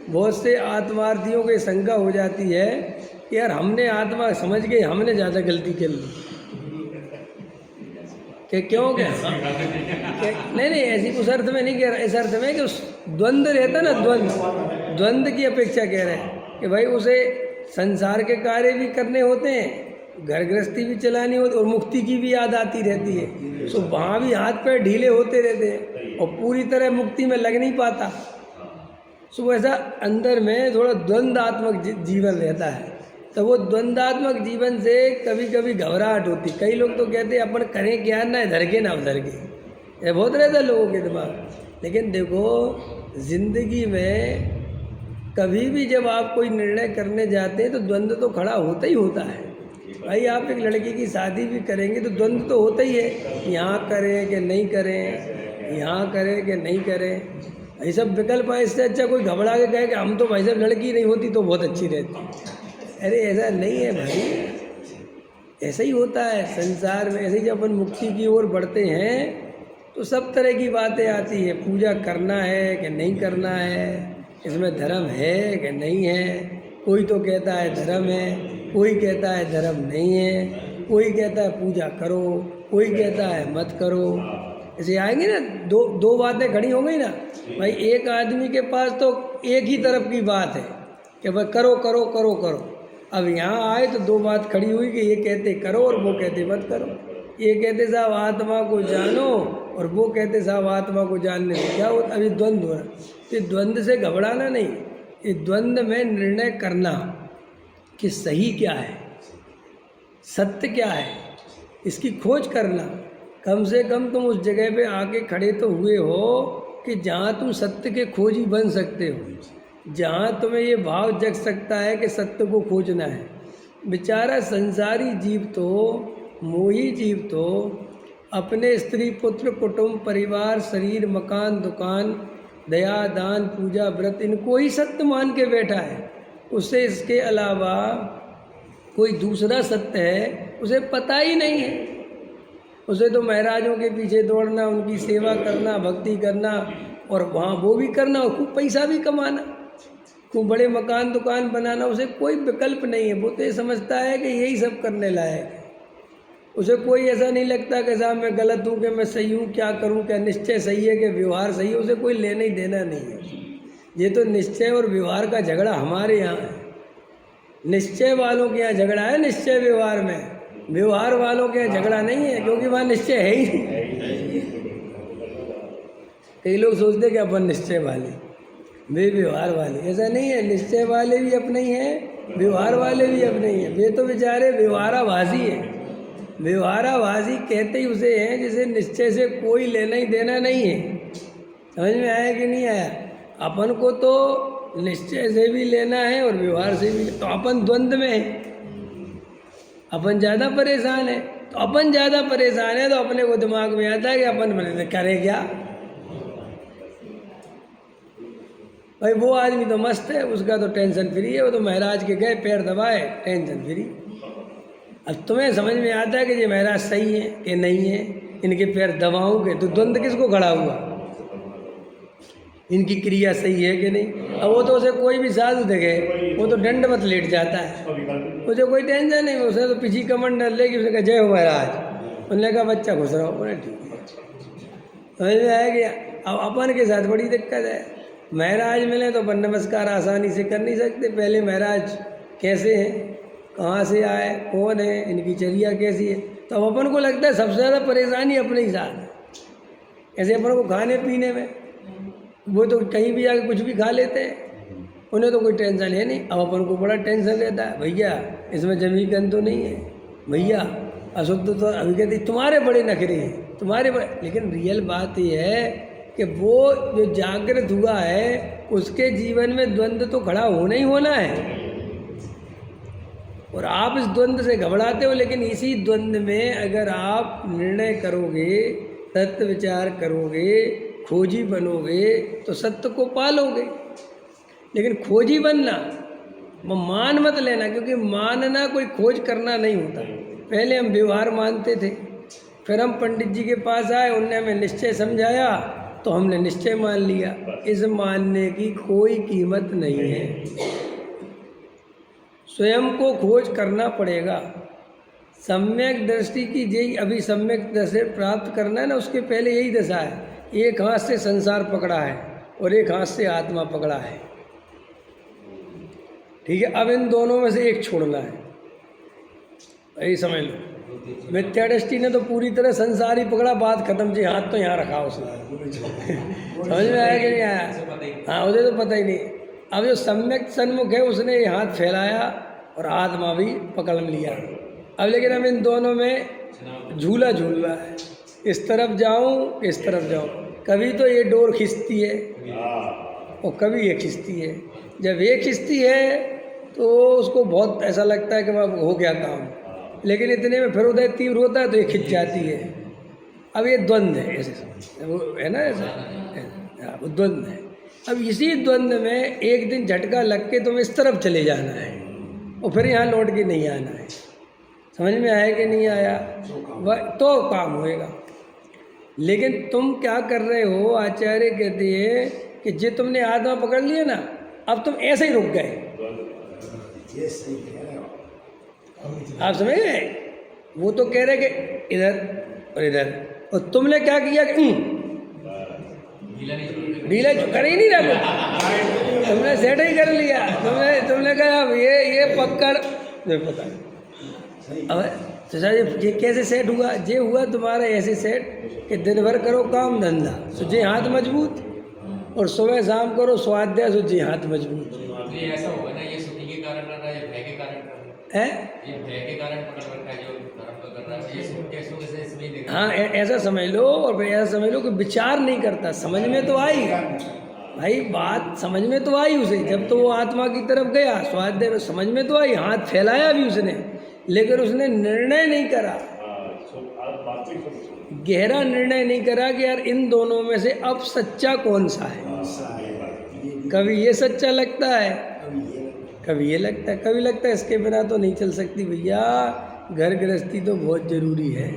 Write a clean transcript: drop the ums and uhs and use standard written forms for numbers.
बहुत से आत्मार्थियों को शंका हो जाती है कि यार हमने आत्मा समझ के हमने ज़्यादा गलती कर ली कि क्यों क्या नहीं नहीं ऐसी उस अर्थ में नहीं कह रहा, इस अर्थ में कि उस द्वंद्व रहता ना, द्वंद्व की अपेक्षा कह रहे हैं कि भाई उसे संसार के कार्य भी करने होते हैं, घर गृहस्थी भी चलानी होती और मुक्ति की भी याद आती रहती है, तो वहाँ भी हाथ पैर ढीले होते रहते हैं और पूरी तरह मुक्ति में लग नहीं पाता। सो वैसा अंदर में थोड़ा द्वंद्वात्मक जीवन रहता है, तो वो द्वंद्वात्मक जीवन से कभी कभी घबराहट होती। कई लोग तो कहते हैं अपन करें क्या, ना इधर के ना उधर के, ये बहुत रहता है लोगों के दिमाग। लेकिन देखो जिंदगी में कभी भी जब आप कोई निर्णय करने जाते हैं तो द्वंद्व तो खड़ा होता ही होता है। भाई आप एक लड़की की शादी भी करेंगे तो द्वंद्व तो होता ही है, यहाँ करें कि नहीं करें, यहाँ करें कि नहीं करें, ये सब विकल्प है। इससे अच्छा कोई घबरा के कहे कि हम तो भाई साहब लड़की नहीं होती तो बहुत अच्छी रहती। अरे ऐसा नहीं है भाई, ऐसा ही होता है संसार में। ऐसे ही जब अपन मुक्ति की ओर बढ़ते हैं तो सब तरह की बातें आती है, पूजा करना है कि नहीं करना है, इसमें धर्म है कि नहीं है। कोई तो कहता है धर्म है, कोई कहता है धर्म नहीं है, कोई कहता है पूजा करो, कोई कहता है मत करो। ऐसे आएंगे ना, दो बातें खड़ी हो गई ना भाई। एक आदमी के पास तो एक ही तरफ की बात है कि भाई करो करो करो करो। अब यहाँ आए तो दो बात खड़ी हुई कि ये कहते करो और वो कहते मत करो। ये कहते साहब आत्मा को जानो और वो कहते साहब आत्मा को जानने से क्या होता। अभी द्वंद्व हो रहा है, तो द्वंद्व से घबराना नहीं, ये द्वंद्व में निर्णय करना कि सही क्या है, सत्य क्या है, इसकी खोज करना। कम से कम तुम उस जगह पे आके खड़े तो हुए हो कि जहाँ तुम सत्य के खोजी बन सकते हो, जहाँ तुम्हें ये भाव जग सकता है कि सत्य को खोजना है। बेचारा संसारी जीव तो, मोही जीव तो अपने स्त्री पुत्र कुटुंब परिवार शरीर मकान दुकान दया दान पूजा व्रत इनको ही सत्य मान के बैठा है। उसे इसके अलावा कोई दूसरा सत्य है उसे पता ही नहीं है। उसे तो महाराजों के पीछे दौड़ना, उनकी सेवा करना, भक्ति करना और वहाँ वो भी करना और खूब पैसा भी कमाना, खूब बड़े मकान दुकान बनाना, उसे कोई विकल्प नहीं है। वो तो ये समझता है कि यही सब करने लायक है। उसे कोई ऐसा नहीं लगता कि साहब मैं गलत हूँ कि मैं सही हूँ, क्या करूँ, क्या निश्चय सही है कि व्यवहार सही है, उसे कोई लेना ही देना नहीं है। ये तो निश्चय और व्यवहार का झगड़ा हमारे यहाँ है। निश्चय वालों के यहाँ झगड़ा है निश्चय व्यवहार में, व्यवहार वालों के यहाँ झगड़ा नहीं है, क्योंकि वहाँ निश्चय है ही नहीं। कई लोग सोचते कि अपन निश्चय वाले, वे व्यवहार वाले, ऐसा नहीं है। निश्चय वाले भी अपने ही हैं, व्यवहार वाले भी अपने ही हैं। वे तो बेचारे व्यवहाराभासी हैं। व्यवहाराभासी कहते ही उसे हैं जिसे निश्चय से कोई लेना ही देना नहीं है। समझ में आया कि नहीं आया? अपन को तो निश्चय से भी लेना है और व्यवहार से भी, तो अपन द्वंद्व में है, अपन ज़्यादा परेशान है। तो अपन ज़्यादा परेशान है तो अपने को दिमाग में आता है कि अपन करें क्या। भाई वो आदमी तो मस्त है, उसका तो टेंशन फ्री है, वो तो महाराज के गए पैर दबाए टेंशन फ्री। अब तुम्हें समझ में आता है कि ये महाराज सही है कि नहीं है, इनके पैर दबाओगे तो द्वंद्व किसको खड़ा हुआ, इनकी क्रिया सही है कि नहीं। अब वो तो उसे कोई भी साधु देखे वो तो दंड मत लेट जाता है, उसे कोई टेंशन नहीं। उसे तो पीछी कमंड डाल लेगी, उसने कहा जय हो महाराज, उन्होंने कहा बच्चा खुश रहो, बोले ठीक है। समझ में आया गया। अब अपन के साथ बड़ी दिक्कत है, महाराज मिले तो अपन नमस्कार आसानी से कर नहीं सकते। पहले महाराज कैसे हैं, कहाँ से आए, कौन है, इनकी चर्या कैसी है, तो अब अपन को लगता है सबसे ज़्यादा परेशानी अपने ही साथ है। ऐसे अपन को खाने पीने में, वो तो कहीं भी जाके कुछ भी खा लेते हैं, उन्हें तो कोई टेंशन है नहीं। अब अपन को बड़ा टेंशन रहता है, भैया इसमें जमीकन तो नहीं है, भैया अशुद्ध तो अभी कहते तुम्हारे बड़े नखरे हैं, तुम्हारे बड़े। लेकिन रियल बात यह है कि वो जो जागृत हुआ है उसके जीवन में द्वंद्व तो खड़ा होना ही होना है, और आप इस द्वंद्व से घबराते हो। लेकिन इसी द्वंद्व में अगर आप निर्णय करोगे, तत्व विचार करोगे, खोजी बनोगे तो सत्य को पालोगे। लेकिन खोजी बनना, मान मत लेना, क्योंकि मानना कोई खोज करना नहीं होता। पहले हम व्यवहार मानते थे, फिर हम पंडित जी के पास आए, उनने हमें निश्चय समझाया, तो हमने निश्चय मान लिया। इस मानने की कोई कीमत नहीं है, स्वयं को खोज करना पड़ेगा। सम्यक दृष्टि की यही, अभी सम्यक दृष्टि प्राप्त करना है ना, उसके पहले यही दशा है। एक हाथ से संसार पकड़ा है और एक हाथ से आत्मा पकड़ा है, ठीक है। अब इन दोनों में से एक छोड़ना है, यही समझ लो। मिथ्या दृष्टि ने तो पूरी तरह संसार ही पकड़ा, बात खत्म जी, हाथ तो यहाँ रखा उसने समझ में आया कि नहीं आया? हाँ, उसे तो पता ही नहीं। अब जो सम्यक सन्मुख है उसने ये हाथ फैलाया और आत्मा भी पकड़ लिया। अब लेकिन हम इन दोनों में झूला झूल रहा है, इस तरफ जाऊं इस तरफ जाऊं। कभी तो ये डोर खिंचती है और कभी ये खिंचती है। जब ये खिंचती है तो उसको बहुत ऐसा लगता है कि वह हो गया काम, लेकिन इतने में फिर उदय तीव्र होता है तो ये खिंच जाती है। अब ये द्वंद्व है, ऐसे वो है ना, ऐसा वो द्वंद्व है। अब इसी द्वंद्व में एक दिन झटका लग के तुम्हें इस तरफ चले जाना है और फिर यहाँ लौट के नहीं आना है। समझ में आया कि नहीं आया? वह तो काम होएगा। लेकिन तुम क्या कर रहे हो, आचार्य कहते हैं कि जे तुमने आत्मा पकड़ लिया ना, अब तुम ऐसे ही रुक गए। आप समझ गए? वो तो कह रहे कि इधर और इधर, और तुमने क्या किया कि ढीला कर ही नहीं रहा, तुमने सेट ही कर लिया। तुमने कहा अब ये पकड़, नहीं पता। अब चाचा ये कैसे सेट हुआ? ये हुआ तुम्हारा ऐसे सेट कि दिन भर करो काम धंधा, सुझे हाथ मजबूत, और सुबह शाम करो स्वाध्याय, सुझे हाथ मजबूत। ये ऐसा होगा ना, ये सुखी के कारण कर रहा है, ये भय के कारण कर रहा है, ये भय के कारण पकड़ रखा है जो धर्म कर रहा है, ये सुख के सुख से इसमें देख। हाँ, ऐसा समझ लो। और फिर ऐसा समझ लो कि विचार नहीं करता, समझ में तो आई भाई, बात समझ में तो आई उसे। जब तो वो आत्मा की तरफ गया स्वाध्याय में, समझ में तो आई, हाथ फैलाया भी उसने, लेकिन उसने निर्णय नहीं करा, गहरा निर्णय नहीं करा कि यार इन दोनों में से अब सच्चा कौन सा है। कभी ये सच्चा लगता है, कभी ये लगता है, कभी लगता है इसके बिना तो नहीं चल सकती भैया, घर गृहस्थी तो बहुत जरूरी है।